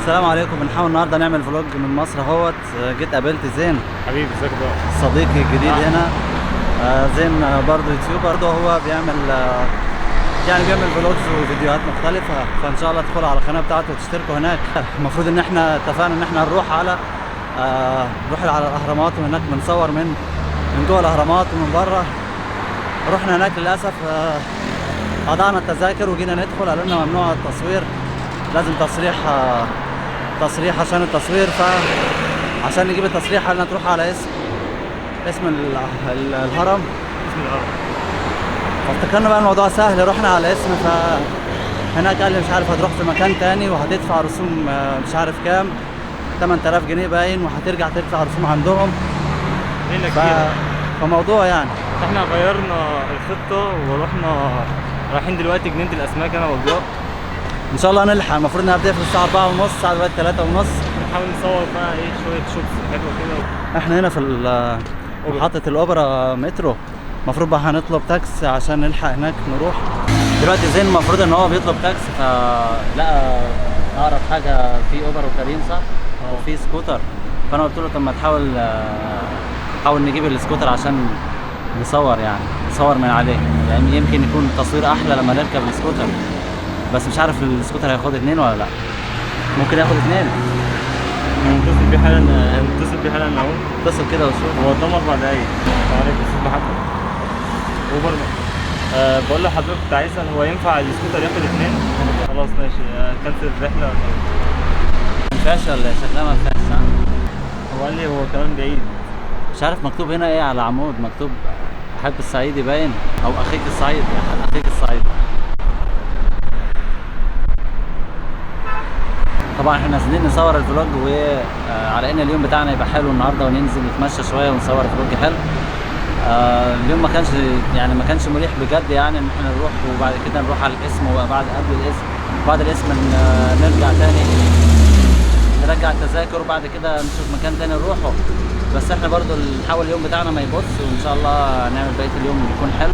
السلام عليكم. بنحاول النهارده نعمل فلوج من مصر اهوت. جيت قابلت زين حبيبي ازيك بقى. صديقي الجديد هنا. زين برضه يوتيوبر، برضه هو بيعمل يعني بيعمل فلوجز وفيديوهات مختلفة، فان شاء الله تدخلوا على القناة بتاعته وتشتركوا هناك. المفروض ان احنا اتفقنا ان احنا نروح على على الاهرامات، وهناك بنصور من جوه الاهرامات ومن بره. رحنا هناك للاسف قطعنا التذاكر وجينا ندخل، قالوا لنا ممنوع التصوير، لازم تصريح عشان التصوير. عشان نجيب التصريح قالنا تروح على اسم الهرم. فافتكرنا بقى الموضوع سهل، رحنا على اسم، فهناك قال لي مش عارف هتروح في مكان تاني وهتدفع رسوم مش عارف كام، 8000 جنيه باين، وهترجع تدفع رسوم عندهم. فموضوع يعني احنا غيرنا الخطة ورحنا رايحين دلوقتي جنينة الأسماك أنا والجار. ان شاء الله نلحق. المفروض انها بتقفل الساعة 4:30، الساعة دلوقتي 3:30. نحاول نصور بقى شوية شوتس حلوة كده. احنا هنا في محطة الأوبرا مترو. المفروض بقى هنطلب تاكسي عشان نلحق هناك نروح. دلوقتي زين المفروض ان هو بيطلب تاكسي، فلقى اقرب حاجة في اوبر وكريم صح؟ وفي سكوتر. فانا قلت له طب ما حاول نجيب السكوتر عشان نصور، يعني نصور من عليه، يعني يمكن يكون التصوير احلى لما نركب السكوتر. بس مش عارف السكوتر هياخد 2 ولا لا. ممكن ياخد 2. هنتصل بيه حالا اهو. اتصل كده وشوف. هو قدام 4 دقايق. تعالى اتصل بحد اوبر. بقول لحضرتك كنت عايزها، هو ينفع السكوتر ياخد 2؟ خلاص ماشي. كنسل الرحلة ولا ما فيهاش ولا شكلها ما فيهاش صح؟ هو قال لي هو كمان بعيد. مش عارف مكتوب هنا ايه على عمود، مكتوب احب الصعيدي باين، او اخيك الصعيدي، يعني اخيك الصعيدي. طبعا احنا نازلين نصور الفلوج، وعلى ان اليوم بتاعنا يبقى حلو النهارده، وننزل نتمشى شويه ونصور فلوج حلو. اليوم ما كانش مريح بجد، يعني ان احنا نروح وبعد كده نروح على الاسم، وبعد قبل الاسم بعد الاسم نرجع تاني نرجع التذاكر، وبعد كده نشوف مكان تاني نروحه. بس احنا برضو نحاول اليوم بتاعنا ما يبص، وان شاء الله نعمل بقيه اليوم يكون حلو.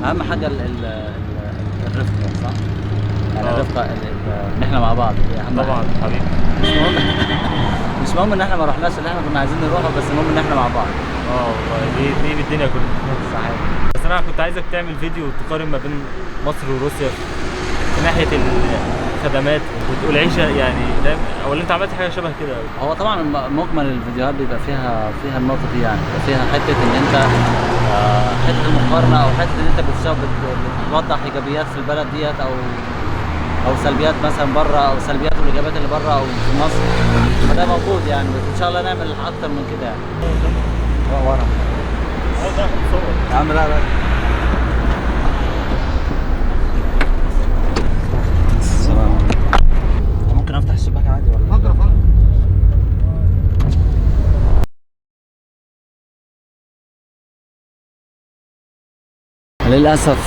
اهم حاجه الرفقه صح؟ يعني الرفقه ان احنا مع بعض اهم طبعا حبيبي. مش مهم ان احنا ما رحناش اللي احنا كنا عايزين نروحه، بس المهم ان احنا مع بعض. والله دي بالدنيا كلها. صحيح. بس انا كنت عايزك تعمل فيديو تقارن ما بين مصر وروسيا في ناحيه الخدمات والعيشه، يعني فاهم؟ او اللي انت عملت حاجه شبه كده. هو طبعا مجمل الفيديوهات بيبقى فيها النقطه دي، يعني فيها حته ان انت حته المقارنه، او حته ان انت بتوضح ايجابيات في البلد ديت، او سلبيات مثلا بره، او سلبيات والايجابيات اللي بره او في مصر. فده موجود يعني، بس ان شاء الله نعمل اكتر من كده يعني. ورا يا عم. لا ممكن افتح الشباك عادي ولا اتفضل. للاسف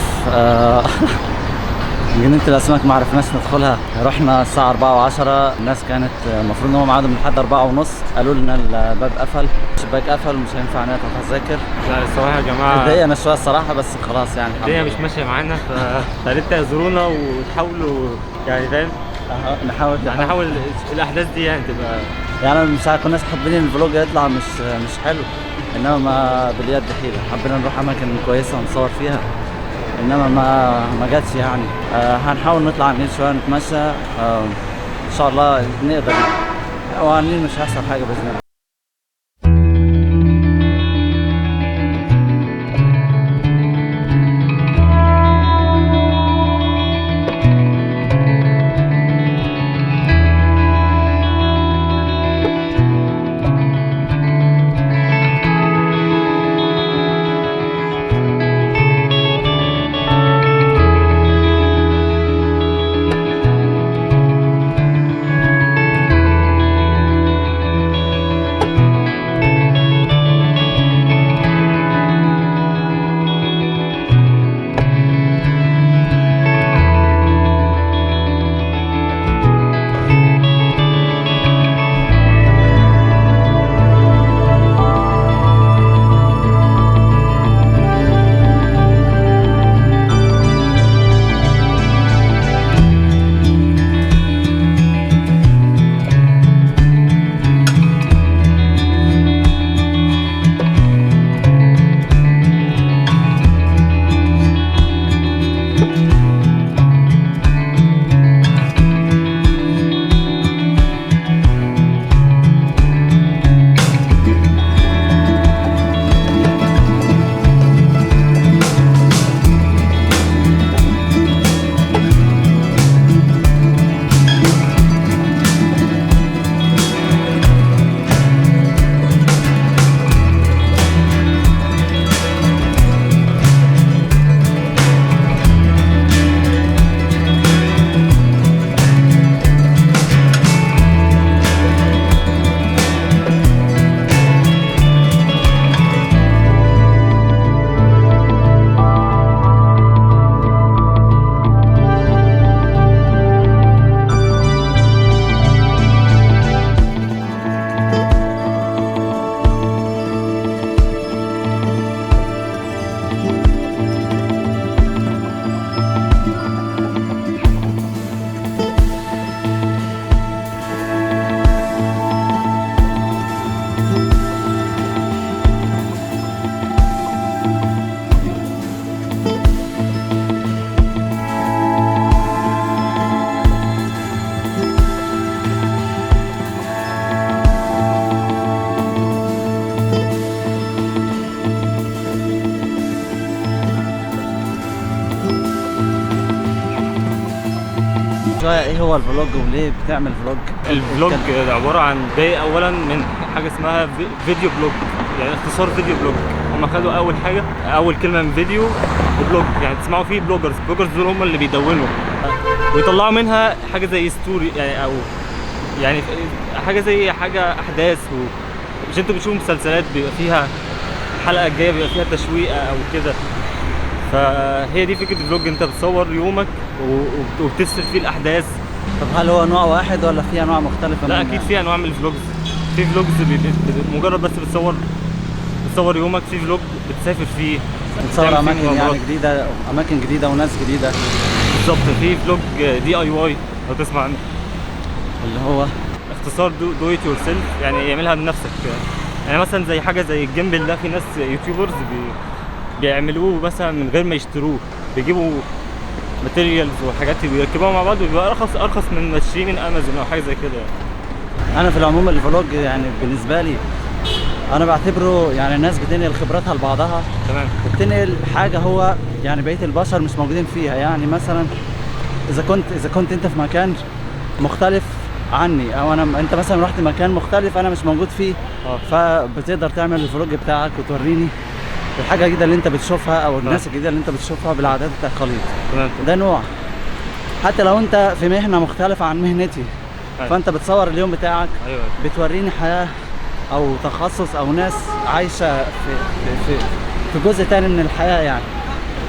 جنينة الأسماك ما عرفناش ندخلها. رحنا الساعة 4:10، الناس كانت المفروض إن هم ميعادهم لحد 4:30. قالوا لنا الباب قفل، الشباك قفل، ومش هينفع نقطع تذاكر. لا الصراحه يا جماعه اتضايقنا شوية الصراحة، بس خلاص يعني الدنيا مش ماشيه معانا، فقالت تعذرونا وتحاولوا، يعني فاهم؟ نحاول الأحداث دي يعني تبقى، يعني مش كناش حابين الفلوج يطلع مش حلو، إنما ما باليد حيلة. حبينا نروح أماكن كويسة ونصور فيها، انما ما جاتش يعني. هنحاول نطلع على النيل شويه نتمشى، ان شاء الله نقدر. وعلى النيل مش هيحصل حاجه باذن الله. هو الفلوج وليه بتعمل فلوج؟ الفلوج عباره عن جاي اولا من حاجه اسمها فيديو بلوج، يعني اختصار فيديو بلوج. هم خدوا اول حاجه، اول كلمه من فيديو وبلوج، يعني تسمعوا فيه بلوجرز دول هم اللي بيدونوا ويطلعوا منها حاجه زي ستوري، يعني او يعني حاجه احداث. مش انتوا بتشوفوا مسلسلات بيبقى فيها الحلقه الجايه بيبقى فيها تشويقه او كده، فهي دي فكره الفلوج. انت بتصور يومك وبتسرد فيه الاحداث. طب هل هو نوع واحد ولا في انواع مختلفه؟ لا اكيد في انواع من الفلوجز. في فلوجز مجرد بس بتصور يومك، في فلوج بتسافر فيه، بتصور اماكن يعني جديده، اماكن جديده وناس جديده. بالظبط. في فلوج دي اي واي لو تسمع عنه، اللي هو اختصار دو ات يور سيلف، يعني يعملها بنفسك. يعني مثلا زي حاجه زي الجيمبل ده، في ناس يوتيوبرز بيعملوه مثلا من غير ما يشتروه، بيجيبوا ماتيريالز وحاجات بيركبوها مع بعض وبيبقى ارخص من ما تشتريه من امازون او حاجه زي كده يعني. انا في العموم الفلوج يعني بالنسبه لي انا بعتبره يعني الناس بتنقل خبراتها لبعضها، تمام، بتنقل حاجه هو يعني بقيه البشر مش موجودين فيها. يعني مثلا اذا كنت انت في مكان مختلف عني، او انت مثلا رحت مكان مختلف انا مش موجود فيه، فبتقدر تعمل الفلوج بتاعك وتوريني الحاجه الجديده اللي انت بتشوفها او الناس الجديده اللي انت بتشوفها بالعادات والتقاليد. ده نوع. حتى لو انت في مهنه مختلفه عن مهنتي، فانت بتصور اليوم بتاعك، بتوريني حياه او تخصص او ناس عايشه في جزء تاني من الحياه. يعني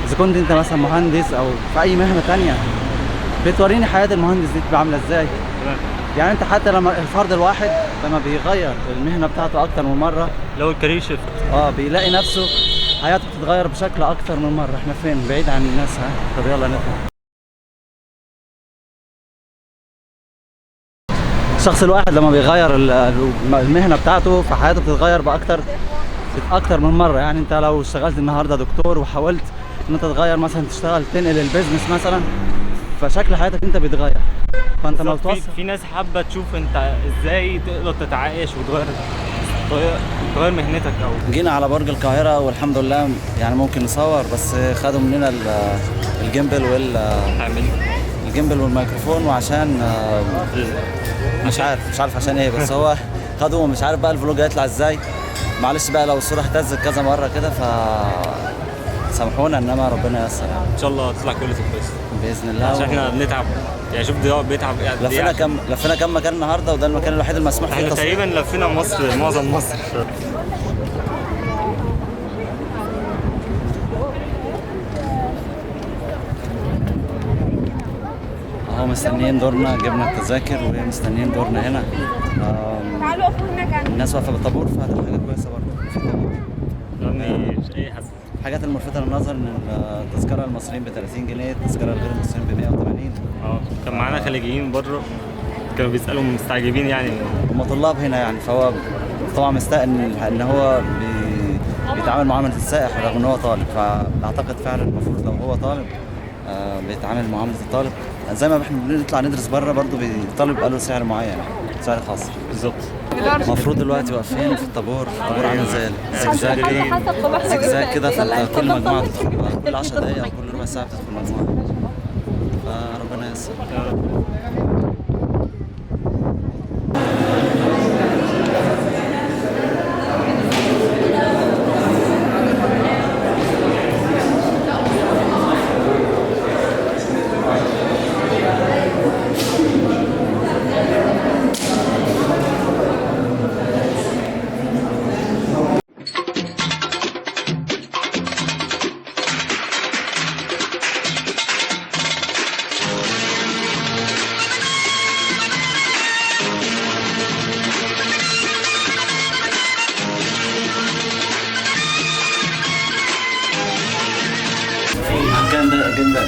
اذا كنت انت مثلا مهندس او في اي مهنه تانيه، بتوريني حياه المهندس دي بتبقى عامله ازاي. يعني انت حتى لما الفرد الواحد لما بيغير المهنه بتاعته اكتر من مره، لو الكارير شيفت، بيلاقي نفسه حياته بتتغير بشكل اكتر من مره. احنا فين بعيد عن الناس. طب يلا نطلع. الشخص الواحد لما بيغير المهنه بتاعته فحياته بتتغير اكتر من مره. يعني انت لو اشتغلت النهارده دكتور وحاولت ان انت تغير مثلا تشتغل تنقل البيزنس مثلا، فشكل حياتك انت بيتغير. فانت ما في ناس حابه تشوف انت ازاي تقدر تتعايش وتغير مهنتك. او جينا على برج القاهره والحمد لله يعني ممكن نصور، بس خدوا مننا الجيمبل والميكروفون، وعشان مش عارف عشان ايه، بس هو خدوا مش عارف بقى الفلوج هيطلع ازاي. معلش بقى لو الصوره اهتزت كذا مره كده سامحونا، انما ربنا ييسر يعني. ان شاء الله تطلع كويس باذن الله. عشان احنا بنتعب، يعني شوف ضياء بيتعب. لفينا كم مكان النهارده، وده المكان الوحيد المسموح فيه. احنا تقريبا لفينا مصر، معظم مصر. اهو مستنيين دورنا، جبنا التذاكر ومستنيين دورنا هنا. تعالوا اقفوا هناك. الناس واقفه بالطابور، فده حاجه كويسه برضه في طابور. مش اي حد. الحاجات الملفتة للنظر ان التذكرة للمصريين ب 30 جنيه، التذكرة لغير المصريين ب 180. كان معانا خليجيين بره كانوا بيسألوا مستعجبين يعني. هم طلاب هنا يعني، فهو طبعا مستاء ان هو بيتعامل معاملة السائح رغم ان هو طالب. فاعتقد فعلا المفروض لو هو طالب بيتعامل معاملة الطالب زي ما احنا بنطلع ندرس بره، برضه الطالب بقى له سعر معين، سعر خاص. بالظبط. المفروض دلوقتي واقفين في الطابور عامل زي زجزاج كده، فكل مجموعه تدخل كل 10 دقايق او كل ربع ساعه بتدخل مجموعه، فربنا ييسر يا رب. كان ده جدا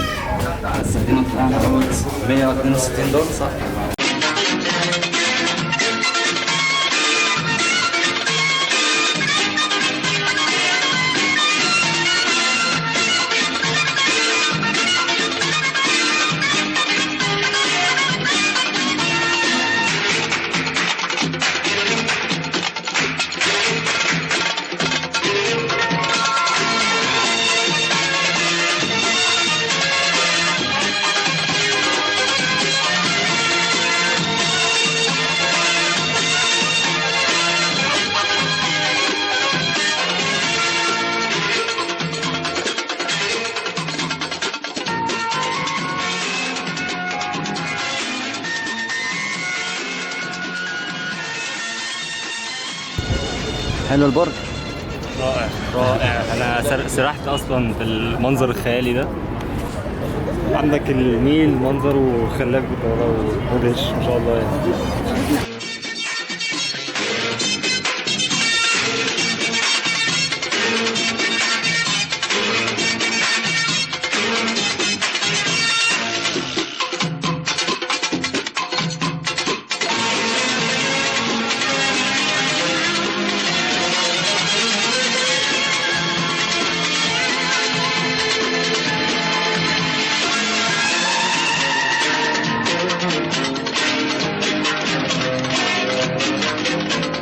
السفينة طلعنا عود 162 دولار صح؟ حلو البرج. رائع رائع. انا سرحت اصلا في المنظر الخيالي ده. عندك النيل منظره خلاب كده ورا ومدهش ما شاء الله يعني.